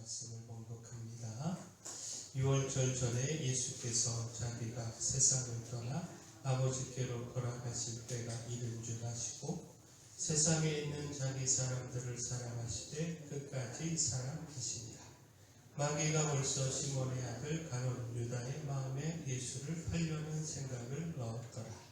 말씀을 봉독합니다. 6월절 전에 예수께서 자기가 세상을 떠나 아버지께로 돌아가실 때가 이른 줄 아시고 세상에 있는 자기 사람들을 사랑하시되 끝까지 사랑하시니라. 마귀가 벌써 시몬의 아들 가룟 유다의 마음에 예수를 팔려는 생각을 넣었더라.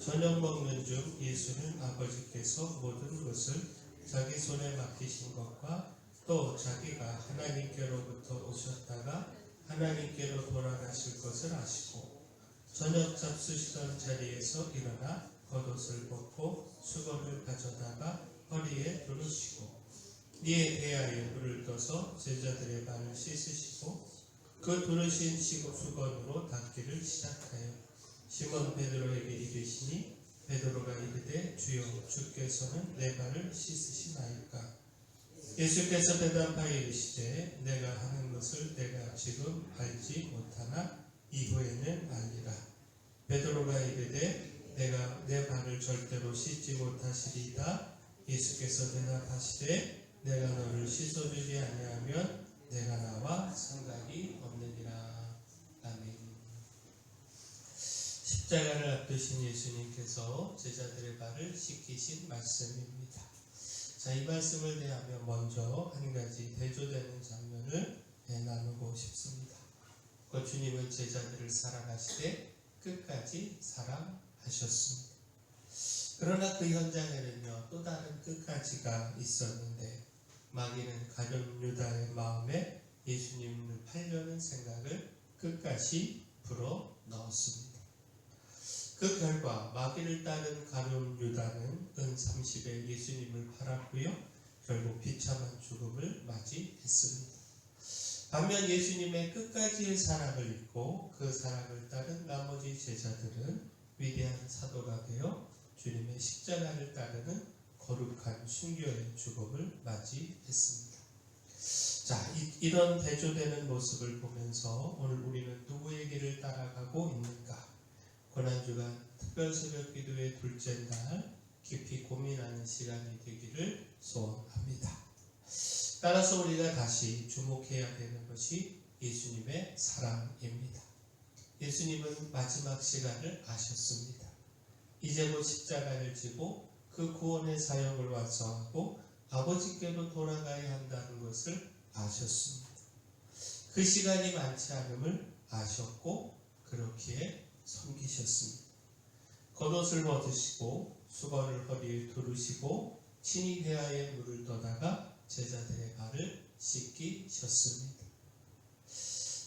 저녁 먹는 중 예수는 아버지께서 모든 것을 자기 손에 맡기신 것과 또 자기가 하나님께로부터 오셨다가 하나님께로 돌아가실 것을 아시고 저녁 잡수시던 자리에서 일어나 겉옷을 벗고 수건을 가져다가 허리에 두르시고 이에 대하여 물을 떠서 제자들의 발을 씻으시고 그 두르신 수건으로 닦기를 시작하여 시몬 베드로에게 이르시니 베드로가 이르되 주여 주께서는 내 발을 씻으시나이까. 예수께서 대답하여 이르시되 내가 하는 것을 내가 지금 알지 못하나 이후에는 알리라. 베드로가 이르되 내가 내 발을 절대로 씻지 못하시리이다. 예수께서 대답하시되 내가 너를 씻어주지 아니하면 내가 나와 상관이 없느니라. 아멘. 십자가를 앞두신 예수님께서 제자들의 발을 씻기신 말씀입니다. 자, 이 말씀을 대하며 먼저 한 가지 대조되는 장면을 나누고 싶습니다. 그 주님은 제자들을 사랑하시되 끝까지 사랑하셨습니다. 그러나 그 현장에는요 또 다른 끝까지가 있었는데 마귀는 가룟 유다의 마음에 예수님을 팔려는 생각을 끝까지 불어 넣었습니다. 그 결과 마귀를 따른 가룟 유다는 은 30에 예수님을 팔았고요. 결국 비참한 죽음을 맞이했습니다. 반면 예수님의 끝까지의 사랑을 잊고 그 사랑을 따른 나머지 제자들은 위대한 사도가 되어 주님의 십자가를 따르는 거룩한 순교의 죽음을 맞이했습니다. 자, 이런 대조되는 모습을 보면서 오늘 우리는 누구의 길을 따라가고 있는가? 고난주간 특별새벽 기도의 둘째 날 깊이 고민하는 시간이 되기를 소원합니다. 따라서 우리가 다시 주목해야 되는 것이 예수님의 사랑입니다. 예수님은 마지막 시간을 아셨습니다. 이제 곧 십자가를 지고 그 구원의 사역을 완성하고 아버지께로 돌아가야 한다는 것을 아셨습니다. 그 시간이 많지 않음을 아셨고 그렇기에 섬기셨습니다. 겉옷을 벗으시고 수건을 허리에 두르시고 친히 대하에 물을 떠다가 제자들의 발을 씻기셨습니다.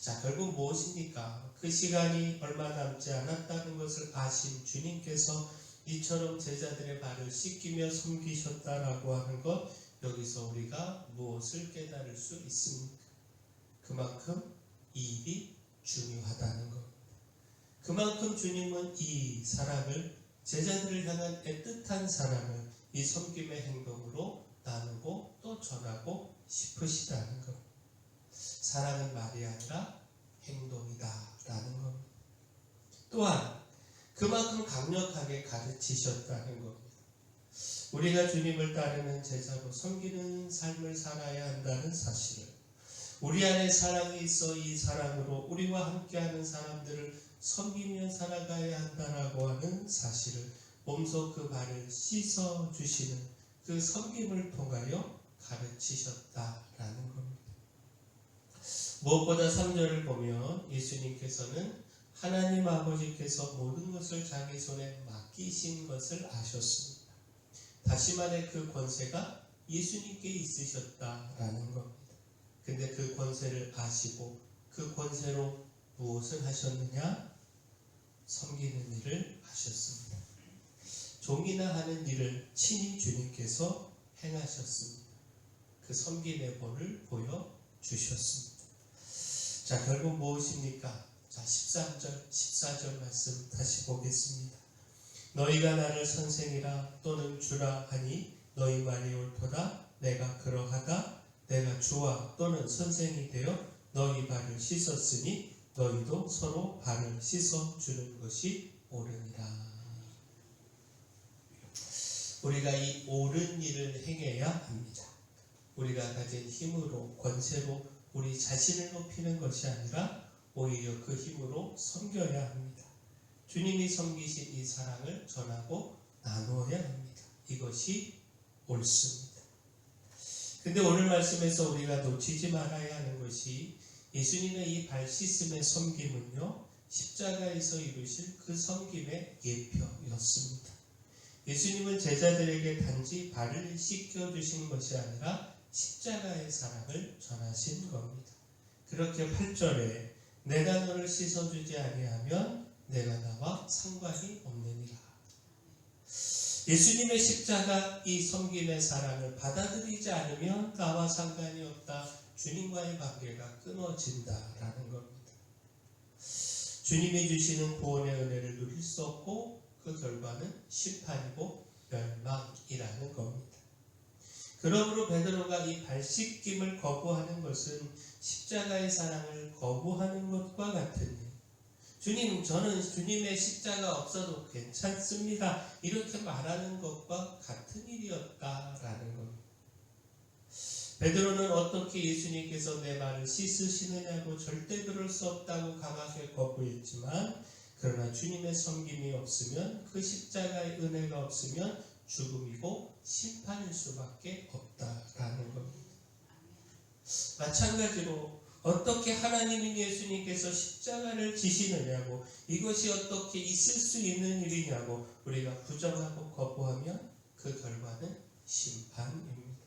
자, 결국 무엇입니까? 그 시간이 얼마 남지 않았다는 것을 아신 주님께서 이처럼 제자들의 발을 씻기며 섬기셨다라고 하는 것, 여기서 우리가 무엇을 깨달을 수 있습니까? 그만큼 이 일이 중요하다는 것. 그만큼 주님은 이 사랑을, 제자들을 향한 애틋한 사랑을 이 섬김의 행동으로 나누고 또 전하고 싶으시다는 것. 사랑은 말이 아니라 행동이다라는 겁니다. 또한 그만큼 강력하게 가르치셨다는 겁니다. 우리가 주님을 따르는 제자로 섬기는 삶을 살아야 한다는 사실을, 우리 안에 사랑이 있어 이 사랑으로 우리와 함께하는 사람들을 섬기며 살아가야 한다라고 하는 사실을 몸소 그 발을 씻어주시는 그 섬김을 통하여 가르치셨다라는 겁니다. 무엇보다 3절을 보면 예수님께서는 하나님 아버지께서 모든 것을 자기 손에 맡기신 것을 아셨습니다. 다시 말해 그 권세가 예수님께 있으셨다라는 겁니다. 근데 그 권세를 아시고 그 권세로 무엇을 하셨느냐? 섬기는 일을 하셨습니다. 종이나 하는 일을 친히 주님께서 행하셨습니다. 그 섬김의 본을 보여주셨습니다. 자, 결국 무엇입니까? 자, 13절, 14절 말씀 다시 보겠습니다. 너희가 나를 선생이라 또는 주라 하니 너희 말이 옳도다. 내가 그러하다. 내가 주와 또는 선생이 되어 너희 발을 씻었으니 너희도 서로 발을 씻어주는 것이 옳으니라. 우리가 이 옳은 일을 행해야 합니다. 우리가 가진 힘으로 권세로 우리 자신을 높이는 것이 아니라 오히려 그 힘으로 섬겨야 합니다. 주님이 섬기신 이 사랑을 전하고 나누어야 합니다. 이것이 옳습니다. 근데 오늘 말씀에서 우리가 놓치지 말아야 하는 것이 예수님의 이 발 씻음의 섬김은요, 십자가에서 이루실 그 섬김의 예표였습니다. 예수님은 제자들에게 단지 발을 씻겨주신 것이 아니라 십자가의 사랑을 전하신 겁니다. 그렇게 8절에 내가 너를 씻어주지 아니하면 내가 나와 상관이 없느니라. 예수님의 십자가 이 섬김의 사랑을 받아들이지 않으면 나와 상관이 없다. 주님과의 관계가 끊어진다라는 겁니다. 주님이 주시는 구원의 은혜를 누릴 수 없고 그 결과는 심판이고 멸망이라는 겁니다. 그러므로 베드로가 이 발 씻김을 거부하는 것은 십자가의 사랑을 거부하는 것과 같으니 주님, 저는 주님의 십자가 없어도 괜찮습니다. 이렇게 말하는 것과 같은 일이었다라는 겁니다. 베드로는 어떻게 예수님께서 내 발을 씻으시느냐고 절대 그럴 수 없다고 강하게 거부했지만 그러나 주님의 섬김이 없으면 그 십자가의 은혜가 없으면 죽음이고 심판일 수밖에 없다라는 겁니다. 마찬가지로 어떻게 하나님인 예수님께서 십자가를 지시느냐고 이것이 어떻게 있을 수 있는 일이냐고 우리가 부정하고 거부하면 그 결과는 심판입니다.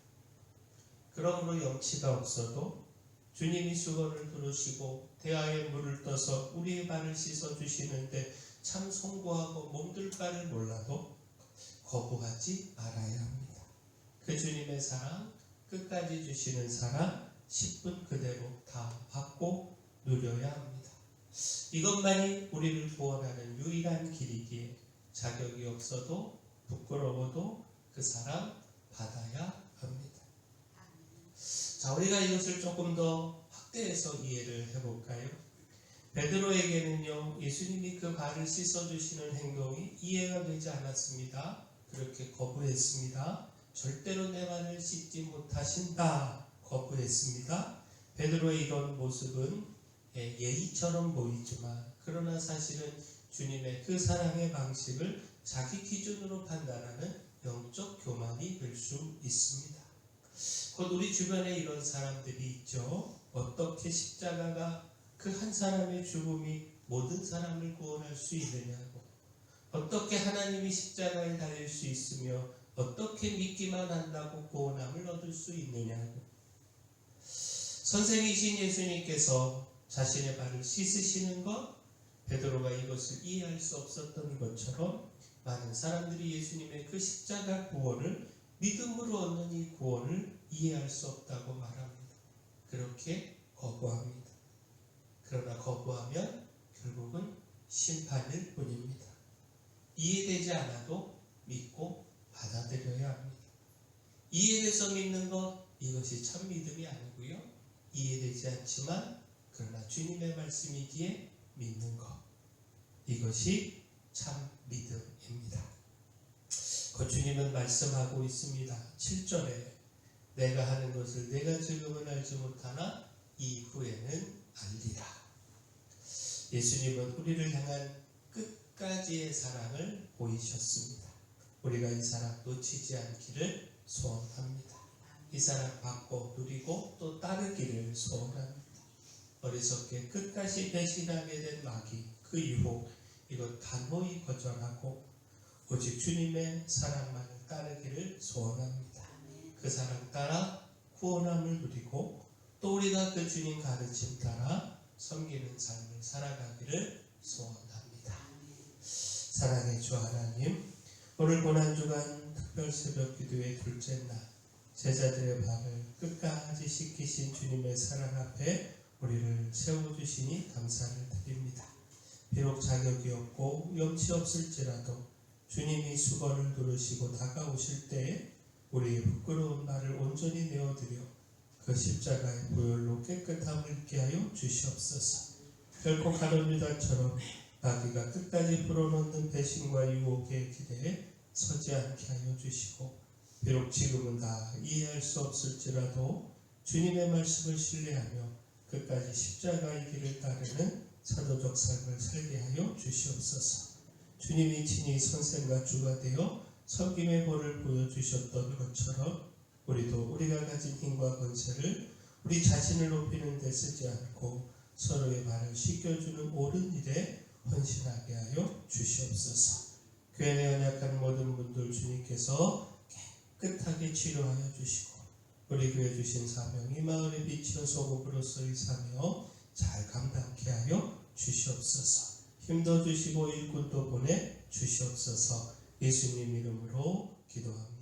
그러므로 염치가 없어도 주님이 수건을 두르시고 대야에 물을 떠서 우리의 발을 씻어주시는데 참 송구하고 몸둘 바를 몰라도 거부하지 말아야 합니다. 그 주님의 사랑, 끝까지 주시는 사랑 10분 그대로 다 받고 누려야 합니다. 이것만이 우리를 구원하는 유일한 길이기에 자격이 없어도 부끄러워도 그 사랑 받아야 합니다. 자, 우리가 이것을 조금 더 확대해서 이해를 해볼까요? 베드로에게는요, 예수님이 그 발을 씻어주시는 행동이 이해가 되지 않았습니다. 그렇게 거부했습니다. 절대로 내 발을 씻지 못하신다. 거부했습니다. 베드로의 이런 모습은 예의처럼 보이지만 그러나 사실은 주님의 그 사랑의 방식을 자기 기준으로 판단하는 영적 교만이 될 수 있습니다. 곧 우리 주변에 이런 사람들이 있죠. 어떻게 십자가가 그 한 사람의 죽음이 모든 사람을 구원할 수 있느냐고, 어떻게 하나님이 십자가에 달릴 수 있으며 어떻게 믿기만 한다고 구원함을 얻을 수 있느냐고. 선생이신 예수님께서 자신의 발을 씻으시는 것, 베드로가 이것을 이해할 수 없었던 것처럼 많은 사람들이 예수님의 그 십자가 구원을 믿음으로 얻는 이 구원을 이해할 수 없다고 말합니다. 그렇게 거부합니다. 그러나 거부하면 결국은 심판일 뿐입니다. 이해되지 않아도 믿고 받아들여야 합니다. 이해돼서 믿는 것, 이것이 참 믿음이 아니고요. 이해되지 않지만 그러나 주님의 말씀이기에 믿는 것, 이것이 참 믿음입니다. 그 주님은 말씀하고 있습니다. 7절에 내가 하는 것을 내가 지금은 알지 못하나 이후에는 알리라. 예수님은 우리를 향한 끝까지의 사랑을 보이셨습니다. 우리가 이 사랑 놓치지 않기를 소원합니다. 이 사랑 받고 누리고 또 따르기를 소원합니다. 어리석게 끝까지 배신하게 된 마귀, 그 유혹, 이것 단호히 거절하고 오직 주님의 사랑만을 따르기를 소원합니다. 그 사랑 따라 구원함을 누리고 또 우리가 그 주님 가르침 따라 섬기는 삶을 살아가기를 소원합니다. 사랑의 주 하나님, 오늘 고난주간 특별 새벽 기도의 둘째 날, 제자들의 발을 끝까지 씻기신 주님의 사랑 앞에 우리를 세워주시니 감사를 드립니다. 비록 자격이 없고 염치 없을지라도 주님이 수건을 두르시고 다가오실 때에 우리의 부끄러운 발을 온전히 내어드려 그 십자가의 보혈로 깨끗함을 입게 하여 주시옵소서. 결코 가룟 유다처럼 마귀가 끝까지 불어넣는 배신과 유혹의 길에 서지 않게 하여 주시고 비록 지금은 다 이해할 수 없을지라도 주님의 말씀을 신뢰하며 끝까지 십자가의 길을 따르는 사도적 삶을 살게 하여 주시옵소서. 주님이 친히 선생과 주가 되어 섬김의 본을 보여주셨던 것처럼 우리도 우리가 가진 힘과 권세를 우리 자신을 높이는 데 쓰지 않고 서로의 발을 씻겨주는 옳은 일에 헌신하게 하여 주시옵소서. 교회 내 연약한 모든 분들 주님께서 깨끗하게 치료하여 주시고 우리 교회 주신 사명이 마을의 빛이여 소국으로서의 사며 잘 감당케 하여 주시옵소서. 힘도 주시고 일꾼도 보내 주시옵소서. 예수님 이름으로 기도합니다.